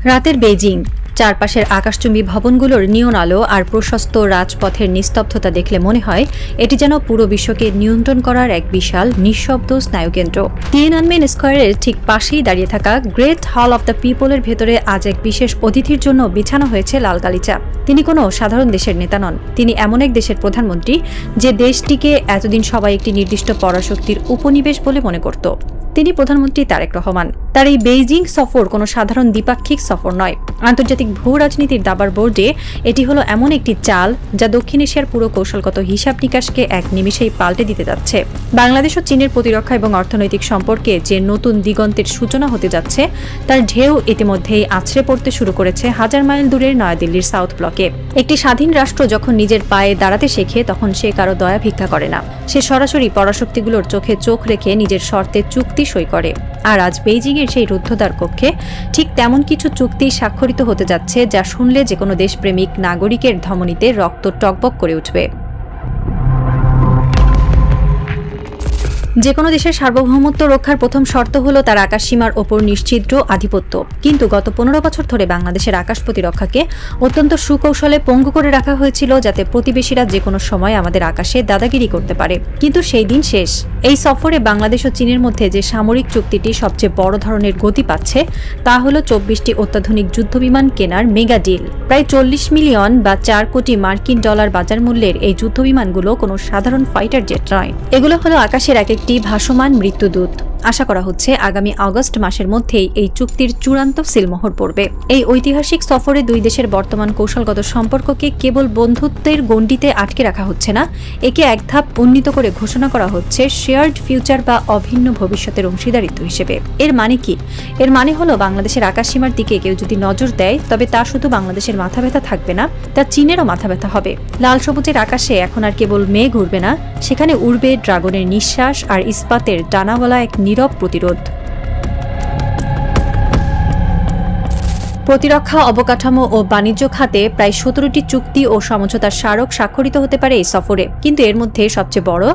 রাতের বেইজিং, চারপাশের আকাশচুম্বী ভবনগুলোর নিয়ন আলো আর প্রশস্ত রাজপথের নিস্তব্ধতা দেখলে মনে হয় এটি যেন পুরো বিশ্বকে নিয়ন্ত্রণ করার এক বিশাল নিঃশব্দ স্নায়ুকেন্দ্র। তিয়েনআনমেন স্কয়ারের ঠিক পাশেই দাঁড়িয়ে থাকা গ্রেট হল অব দ্য পিপলের ভেতরে আজ এক বিশেষ অতিথির জন্য বিছানো হয়েছে লাল গালিচা। তিনি কোনো সাধারণ দেশের নেতা নন, তিনি এমন এক দেশের প্রধানমন্ত্রী যে দেশটিকে এতদিন সবাই একটি নির্দিষ্ট পরাশক্তির উপনিবেশ বলে মনে করত। তিনি প্রধানমন্ত্রী তারেক রহমান। তার এই বেইজিং সফর কোনো সাধারণ দ্বিপাক্ষিক সফর নয়। আন্তর্জাতিক ভূ রাজনীতির দাবার বোর্ডে এটি হলো এমন একটি চাল যা দক্ষিণ এশিয়ার পুরো কৌশলগত হিসাব নিকাশকে এক নিমিষেই পাল্টে দিতে যাচ্ছে। বাংলাদেশ ও চীনের প্রতিরক্ষা এবং অর্থনৈতিক সম্পর্কে যে নতুন দিগন্তের সূচনা হতে যাচ্ছে তার ঢেউ ইতিমধ্যেই আছড়ে পড়তে শুরু করেছে হাজার মাইল দূরের নয়াদিল্লির সাউথ ব্লকে। একটি স্বাধীন রাষ্ট্র যখন নিজের পায়ে দাঁড়াতে শেখে তখন সে কারো দয়া ভিক্ষা করে না, সে সরাসরি পরাশক্তিগুলোর চোখে চোখ রেখে নিজের শর্তে চুক্তি সই করে। আর আজ বেইজিংয়ের সেই রুদ্ধদ্বার কক্ষে ঠিক তেমন কিছু চুক্তি স্বাক্ষরিত হতে যাচ্ছে যা শুনলে যে কোনো দেশপ্রেমিক নাগরিকের ধমনীতে রক্ত টকবক করে উঠবে। যে কোনো দেশের সার্বভৌমত্ব রক্ষার প্রথম শর্ত হলো তার আকাশসীমার ওপর নিশ্ছিদ্র আধিপত্য। কিন্তু গত 15 বছর ধরে বাংলাদেশের আকাশ প্রতিরক্ষাকে অত্যন্ত সুকৌশলে পঙ্গু করে রাখা হয়েছিল যাতে প্রতিবেশীরা যে কোনো সময় আমাদের আকাশে দাদাগিরি করতে পারে। কিন্তু সেই দিন শেষ। এই সফরে বাংলাদেশ ও চীনের মধ্যে যে সামরিক চুক্তিটি সবচেয়ে বড় ধরনের গতি পাচ্ছে তা হলো 24টি অত্যাধুনিক যুদ্ধবিমান কেনার মেগা ডিল। প্রায় 40 মিলিয়ন বা 4 কোটি মার্কিন ডলার বাজার মূল্যের এই যুদ্ধবিমানগুলো কোনো সাধারণ ফাইটার জেট নয়, এগুলো হলো আকাশের এক একটি ভাসমান মৃত্যুদূত। আশা করা হচ্ছে আগামী আগস্ট মাসের মধ্যেই এই চুক্তির চূড়ান্ত সিলমোহর পড়বে। এই ঐতিহাসিক সফরে দুই দেশের বর্তমান কৌশলগত সম্পর্ককে কেবল বন্ধুত্বের গণ্ডিতে আটকে রাখা হচ্ছে না, একে এক ধাপ উন্নীত করে ঘোষণা করা হচ্ছে শেয়ার্ড ফিউচার বা অভিন্ন ভবিষ্যতের অংশীদারিত্ব হিসেবে। এর মানে কি? এর মানে হলো বাংলাদেশের আকাশসীমার দিকে কেউ যদি নজর দেয় তবে তা শুধু বাংলাদেশের মাথা ব্যথা থাকবে না, তা চীনেরও মাথা ব্যথা হবে। লাল সবুজের আকাশে এখন আর কেবল মেঘ উড়বে না, সেখানে উড়বে ড্রাগনের নিঃশ্বাস আর ইস্পাতের ডানাওয়ালা এক নীরব প্রতিরোধ। প্রতিরক্ষা, অবকাঠামো ও বাণিজ্য খাতে প্রায় 17টি চুক্তি ও সমঝোতার স্মারক স্বাক্ষরিত হতে পারে এই সফরে। কিন্তু এর মধ্যে সবচেয়ে বড়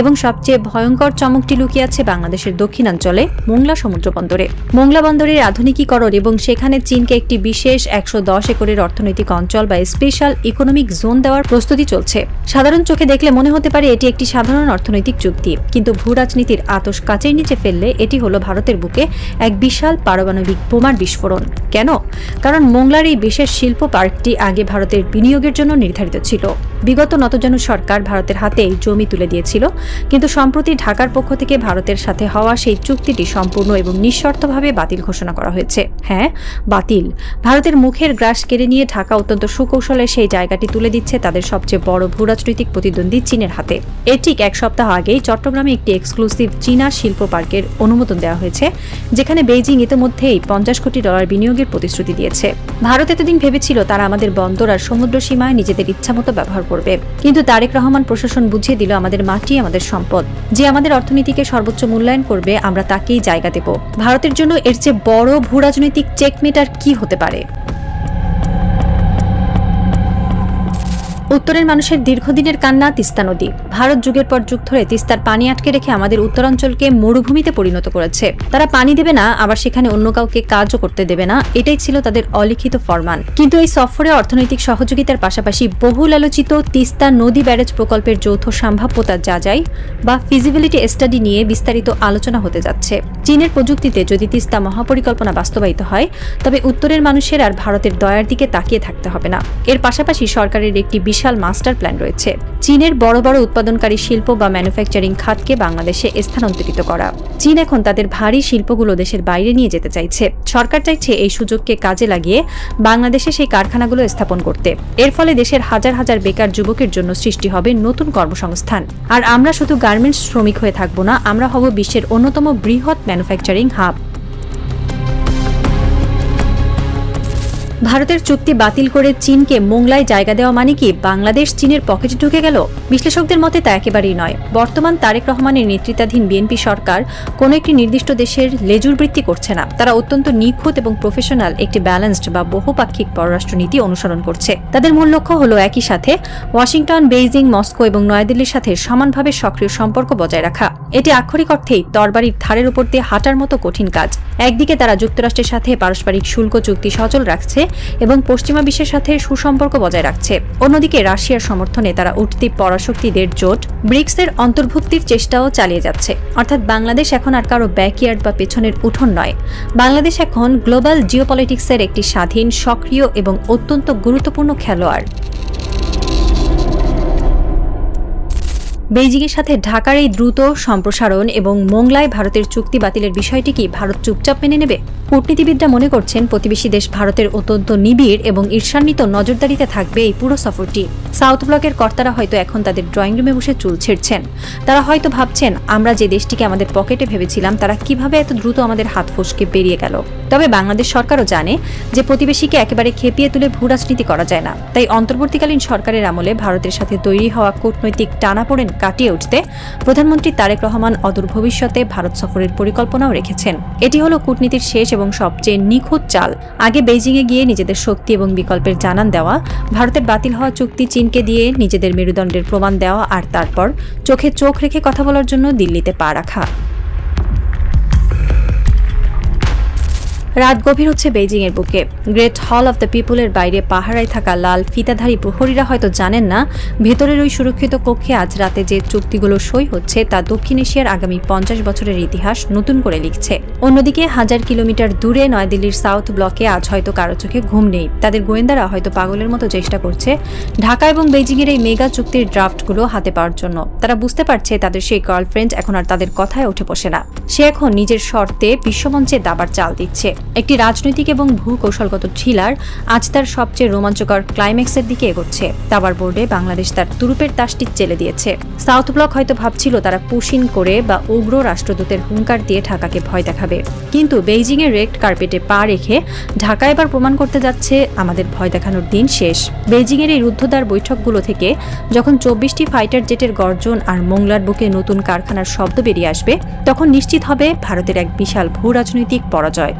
এবং সবচেয়ে ভয়ঙ্কর চমকটি লুকিয়ে আছে বাংলাদেশের দক্ষিণাঞ্চলে মোংলা সমুদ্র বন্দরে। মোংলা বন্দরের আধুনিকীকরণ এবং সেখানে চীনকে একটি বিশেষ 110 একরের অর্থনৈতিক অঞ্চল বা স্পেশাল ইকোনমিক জোন দেওয়ার প্রস্তুতি চলছে। সাধারণ চোখে দেখলে মনে হতে পারে এটি একটি সাধারণ অর্থনৈতিক চুক্তি, কিন্তু ভূ রাজনীতির আতশ কাচের নিচে ফেললে এটি হলো ভারতের বুকে এক বিশাল পারমাণবিক বোমার বিস্ফোরণ। কেন? কারণ মোংলার এই বিশেষ শিল্প পার্কটি আগে ভারতের বিনিয়োগের জন্য নির্ধারিত ছিল। বিগত নতজানু সরকার ভারতের হাতে জমি তুলে দিয়েছিল, কিন্তু সম্প্রতি ঢাকার পক্ষ থেকে ভারতের সাথে হওয়া সেই চুক্তিটি সম্পূর্ণ এবং নিঃশর্তভাবে বাতিল ঘোষণা করা হয়েছে। হ্যাঁ, বাতিল। ভারতের মুখের গ্রাস কেড়ে নিয়ে ঢাকা অত্যন্ত সুকৌশলে সেই জায়গাটি তুলে দিচ্ছে তাদের সবচেয়ে বড় ভূরাজনৈতিক প্রতিদ্বন্দ্বী চীনের হাতে। এর ঠিক এক সপ্তাহ আগেই চট্টগ্রামে একটি এক্সক্লুসিভ চীনা শিল্প পার্কের অনুমোদন দেওয়া হয়েছে, যেখানে বেইজিং ইতিমধ্যেই $50 কোটি বিনিয়োগের প্রতিশ্রুতি দিয়েছে। ভারত এতদিন ভেবেছিল তারা আমাদের বন্দর আর সমুদ্র সীমায় নিজেদের ইচ্ছামতো ব্যবহার করবে, কিন্তু তারেক রহমান প্রশাসন বুঝিয়ে দিল আমাদের মাটি আমাদের সম্পদ। যে আমাদের অর্থনীতিকে সর্বোচ্চ মূল্যায়ন করবে আমরা তাকেই জায়গা দেব। ভারতের জন্য এর চেয়ে বড় ভূ রাজনৈতিক চেকমেট আর কি হতে পারে? উত্তরের মানুষের দীর্ঘদিনের কান্না তিস্তা নদী। ভারত যুগের পর যুগ ধরে তিস্তার পানি আটকে রেখে আমাদের উত্তরাঞ্চলকে মরুভূমিতে পরিণত করেছে। তারা পানি দেবে না, আবার সেখানে অন্য কাউকে কাজও করতে দেবে না, এটাই ছিল তাদের অলিখিত ফরমান। কিন্তু এই সফরে অর্থনৈতিক সহযোগিতার পাশাপাশি বহুল আলোচিত তিস্তা নদী ব্যারেজ প্রকল্পের যৌথ সম্ভাব্যতা যাচাই বা ফিজিবিলিটি স্টাডি নিয়ে বিস্তারিত আলোচনা হতে যাচ্ছে। চীনের প্রযুক্তিতে যদি তিস্তা মহাপরিকল্পনা বাস্তবায়িত হয় তবে উত্তরের মানুষের আর ভারতের দয়ার দিকে তাকিয়ে থাকতে হবে না। এর পাশাপাশি সরকারের একটি বিশাল মাস্টার প্ল্যান রয়েছে চীনের বড় বড় উৎপাদনকারী শিল্প বা ম্যানুফ্যাকচারিং খাতকে বাংলাদেশে স্থানান্তরিত করা। চীন এখন তাদের ভারী শিল্পগুলো দেশের বাইরে নিয়ে যেতে চাইছে। সরকার চাইছে এই সুযোগকে কাজে লাগিয়ে বাংলাদেশে সেই কারখানাগুলো স্থাপন করতে। এর ফলে দেশের হাজার হাজার বেকার যুবকের জন্য সৃষ্টি হবে নতুন কর্মসংস্থান। আর আমরা শুধু গার্মেন্টস শ্রমিক হয়ে থাকবো না, আমরা হব বিশ্বের অন্যতম বৃহৎ ম্যানুফ্যাকচারিং হাব। ভারতের চুক্তি বাতিল করে চীনকে মোংলায় জায়গা দেওয়া মানে কি বাংলাদেশ চীনের পকেটে ঢুকে গেল? বিশ্লেষকদের মতে তা একেবারেই নয়। বর্তমান তারেক রহমানের নেতৃত্বাধীন বিএনপি সরকার কোনো একটি নির্দিষ্ট দেশের লেজুর বৃত্তি করছে না। তারা অত্যন্ত নিখুঁত এবং প্রফেশনাল একটি ব্যালেন্সড বা বহুপাক্ষিক পররাষ্ট্রনীতি অনুসরণ করছে। তাদের মূল লক্ষ্য হল একই সাথে ওয়াশিংটন, বেইজিং, মস্কো এবং নয়াদিল্লির সাথে সমানভাবে সক্রিয় সম্পর্ক বজায় রাখা। এটি আক্ষরিক অর্থেই তরবারির ধারের উপর দিয়ে হাঁটার মতো কঠিন কাজ। একদিকে তারা যুক্তরাষ্ট্রের সাথে পারস্পরিক শুল্ক চুক্তি সচল রাখছে এবং পশ্চিমা বিশ্বের সাথে সুসম্পর্ক বজায় রাখছে। অন্যদিকে রাশিয়ার সমর্থনে তারা উঠতি পরাশক্তিদের জোট ব্রিক্সের অন্তর্ভুক্তির চেষ্টাও চালিয়ে যাচ্ছে। অর্থাৎ বাংলাদেশ এখন আর কারো ব্যাকইয়ার্ড বা পেছনের উঠোন নয়। বাংলাদেশ এখন গ্লোবাল জিওপলিটিক্সের একটি স্বাধীন, সক্রিয় এবং অত্যন্ত গুরুত্বপূর্ণ খেলোয়াড়। বেইজিংয়ের সাথে ঢাকার এই দ্রুত সম্প্রসারণ এবং মোংলায় ভারতের চুক্তি বাতিলের বিষয়টি কি ভারত চুপচাপ মেনে নেবে? কূটনীতিবিদরা মনে করছেন প্রতিবেশী দেশ ভারতের অত্যন্ত নিবিড় এবং ঈর্ষান্বিত নজরদারিতে থাকবে এই পুরো সফরটি। সাউথ ব্লকের কর্তারা হয়তো এখন তাদের ড্রয়িং রুমে বসে চুল ছিঁড়ছেন। তারা হয়তো ভাবছেন, আমরা যে দেশটিকে আমাদের পকেটে ভেবেছিলাম তারা কিভাবে এত দ্রুত আমাদের হাত ফসকে বেরিয়ে গেল। তবে বাংলাদেশ সরকারও জানে যে প্রতিবেশীকে একেবারে খেপিয়ে তুলে ভূরাজনীতি করা যায় না। তাই অন্তর্বর্তীকালীন সরকারের আমলে ভারতের সাথে তৈরি হওয়া কূটনৈতিক টানাপোড়েন কাটিয়ে উঠতে প্রধানমন্ত্রী তারেক রহমান অদূর ভবিষ্যতে ভারত সফরের পরিকল্পনাও রেখেছেন। এটি হলো কূটনীতির শেষ এবং সবচেয়ে নিখুঁত চাল। আগে বেইজিংয়ে গিয়ে নিজেদের শক্তি এবং বিকল্পের জানান দেওয়া, ভারতের বাতিল হওয়া চুক্তি চীনকে দিয়ে নিজেদের মেরুদণ্ডের প্রমাণ দেওয়া, আর তারপর চোখে চোখ রেখে কথা বলার জন্য দিল্লিতে পা রাখা। রাত গভীর হচ্ছে বেইজিং এর বুকে। গ্রেট হল অফ দ্য পিপলের বাইরে পাহারায় থাকা লাল ফিতাধারী প্রহরীরা হয়তো জানেন না, ভেতরের ওই সুরক্ষিত কক্ষে আজ রাতে যে চুক্তিগুলো সই হচ্ছে তা দক্ষিণ এশিয়ার আগামী 50 বছরের ইতিহাস নতুন করে লিখছে। অন্যদিকে 1000 কিলোমিটার দূরে নয়াদিল্লির সাউথ ব্লকে আজ হয়তো কারো চোখে ঘুম নেই। তাদের গোয়েন্দারা হয়তো পাগলের মতো চেষ্টা করছে ঢাকা এবং বেইজিংয়ের এই মেগা চুক্তির ড্রাফটগুলো হাতে পাওয়ার জন্য। তারা বুঝতে পারছে তাদের সেই গার্লফ্রেন্ড এখন আর তাদের কথায় উঠে বসে না। সে এখন নিজের শর্তে বিশ্বমঞ্চে দাবার চাল দিচ্ছে। একটি রাজনৈতিক এবং ভূকৌশলগত থ্রিলার আজ তার সবচেয়ে রোমাঞ্চকর ক্লাইম্যাক্সের দিকে এগোচ্ছে। দাবার বোর্ডে বাংলাদেশ তার তুরুপের তাসটি চেলে দিয়েছে। সাউথ ব্লক হয়তো ভাবছিল তারা পুশিন করে বা উগ্র রাষ্ট্রদূতের হুঙ্কার দিয়ে ঢাকাকে ভয় দেখাবে, কিন্তু বেইজিংয়ের রেড কার্পেটে পা রেখে ঢাকা এবার প্রমাণ করতে যাচ্ছে আমাদের ভয় দেখানোর দিন শেষ। বেইজিংয়ের এই রুদ্ধদ্বার বৈঠকগুলো থেকে যখন 24টি ফাইটার জেটের গর্জন আর মোংলার বুকে নতুন কারখানার শব্দ বেরিয়ে আসবে, তখন নিশ্চিত হবে ভারতের এক বিশাল ভূ রাজনৈতিক পরাজয়।